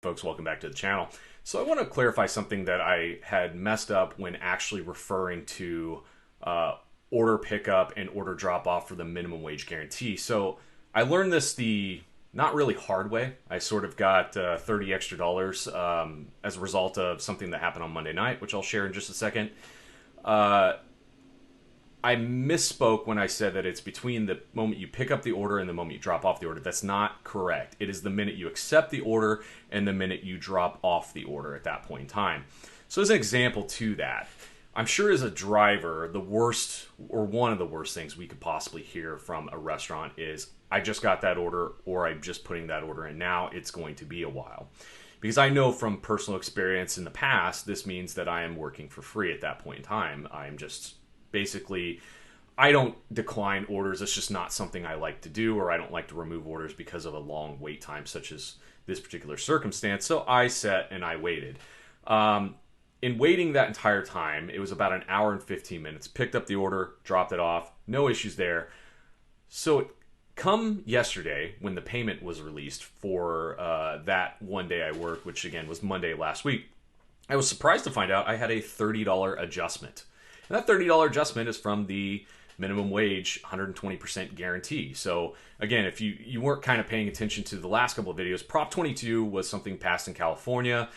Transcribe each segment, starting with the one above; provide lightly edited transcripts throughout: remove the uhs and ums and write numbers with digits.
Folks, welcome back to the channel. So I want to clarify something that I had messed up when actually referring to order pickup and order drop off for the minimum wage guarantee. So I learned this the not really hard way. I sort of got $30 extra as a result of something that happened on Monday night, which I'll share in just a second. I misspoke when I said that it's between the moment you pick up the order and the moment you drop off the order. That's not correct. It is the minute you accept the order and the minute you drop off the order at that point in time. So as an example to that, I'm sure as a driver, the worst or one of the worst things we could possibly hear from a restaurant is, I just got that order, or I'm just putting that order in now. It's going to be a while. Because I know from personal experience in the past, this means that I am working for free at that point in time. I'm just basically, I don't decline orders. It's just not something I like to do, or I don't like to remove orders because of a long wait time, such as this particular circumstance. So I sat and I waited. In waiting that entire time, it was about an hour and 15 minutes. Picked up the order, dropped it off, no issues there. So come yesterday, when the payment was released for that one day I worked, which again was Monday last week, I was surprised to find out I had a $30 adjustment. And that $30 adjustment is from the minimum wage 120% guarantee. So again, if you weren't kind of paying attention to the last couple of videos, Prop 22 was something passed in California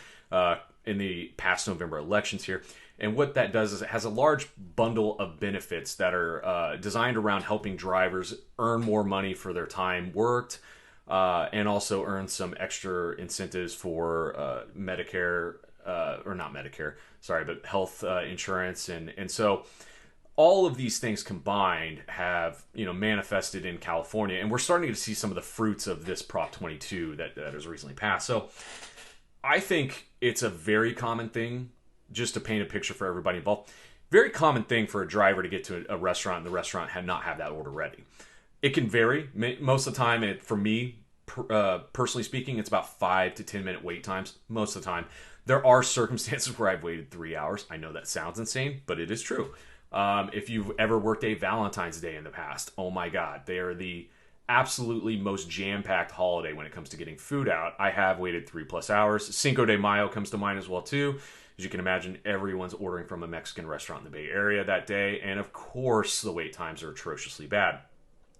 in the past November elections here. And what that does is it has a large bundle of benefits that are designed around helping drivers earn more money for their time worked, and also earn some extra incentives for Medicare, or not Medicare, sorry, but health insurance. And so all of these things combined have, manifested in California. And we're starting to see some of the fruits of this Prop 22 that has recently passed. So I think it's a very common thing, just to paint a picture for everybody involved, very common thing for a driver to get to a restaurant and the restaurant not have that order ready. It can vary. Most of the time, for me, personally speaking, it's about 5 to 10 minute wait times most of the time. There are circumstances where I've waited 3 hours. I know that sounds insane, but it is true. If you've ever worked a Valentine's Day in the past, oh my God, they are the absolutely most jam-packed holiday when it comes to getting food out. I have waited 3+ hours. Cinco de Mayo comes to mind as well too. As you can imagine, everyone's ordering from a Mexican restaurant in the Bay Area that day, and of course the wait times are atrociously bad.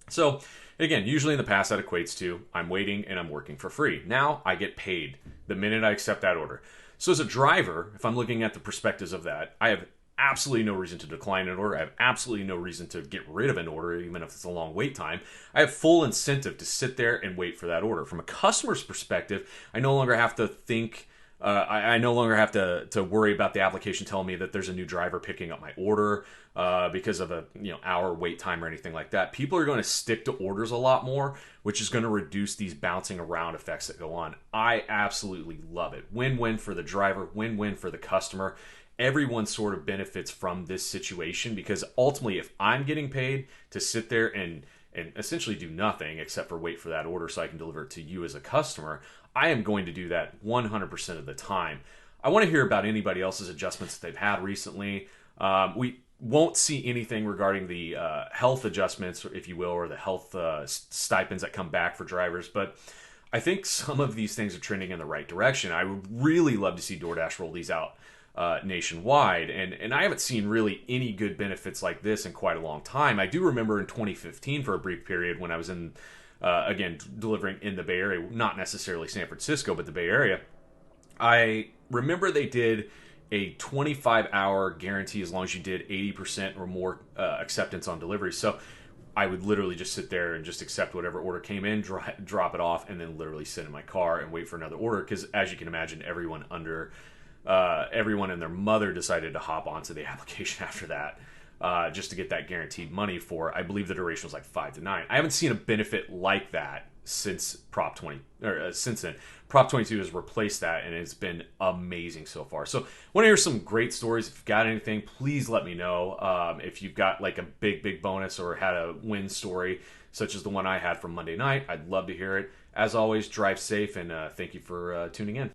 So again, usually in the past that equates to I'm waiting and I'm working for free. Now I get paid the minute I accept that order. So as a driver, if I'm looking at the perspectives of that, I have absolutely no reason to decline an order. I have absolutely no reason to get rid of an order, even if it's a long wait time. I have full incentive to sit there and wait for that order. From a customer's perspective, I no longer have to think, I no longer have to worry about the application telling me that there's a new driver picking up my order because of a hour wait time or anything like that. People are going to stick to orders a lot more, which is going to reduce these bouncing around effects that go on. I absolutely love it. Win-win for the driver, win-win for the customer. Everyone sort of benefits from this situation, because ultimately if I'm getting paid to sit there and essentially do nothing except for wait for that order so I can deliver it to you as a customer, I am going to do that 100% of the time. I want to hear about anybody else's adjustments that they've had recently. We won't see anything regarding the health adjustments, if you will, or the health stipends that come back for drivers, but I think some of these things are trending in the right direction. I would really love to see DoorDash roll these out nationwide, and I haven't seen really any good benefits like this in quite a long time. I do remember in 2015 for a brief period when I was in again delivering in the Bay Area, not necessarily San Francisco but the Bay Area. I remember they did a 25-hour guarantee as long as you did 80% or more acceptance on delivery. So I would literally just sit there and just accept whatever order came in, drop it off, and then literally sit in my car and wait for another order, because as you can imagine, everyone and their mother decided to hop onto the application after that, just to get that guaranteed money for, I believe the duration was like 5 to 9. I haven't seen a benefit like that since Prop 20, or since then. Prop 22 has replaced that, and it's been amazing so far. So I want to hear some great stories. If you've got anything, please let me know. If you've got like a big bonus or had a win story, such as the one I had from Monday night, I'd love to hear it. As always, drive safe, and thank you for tuning in.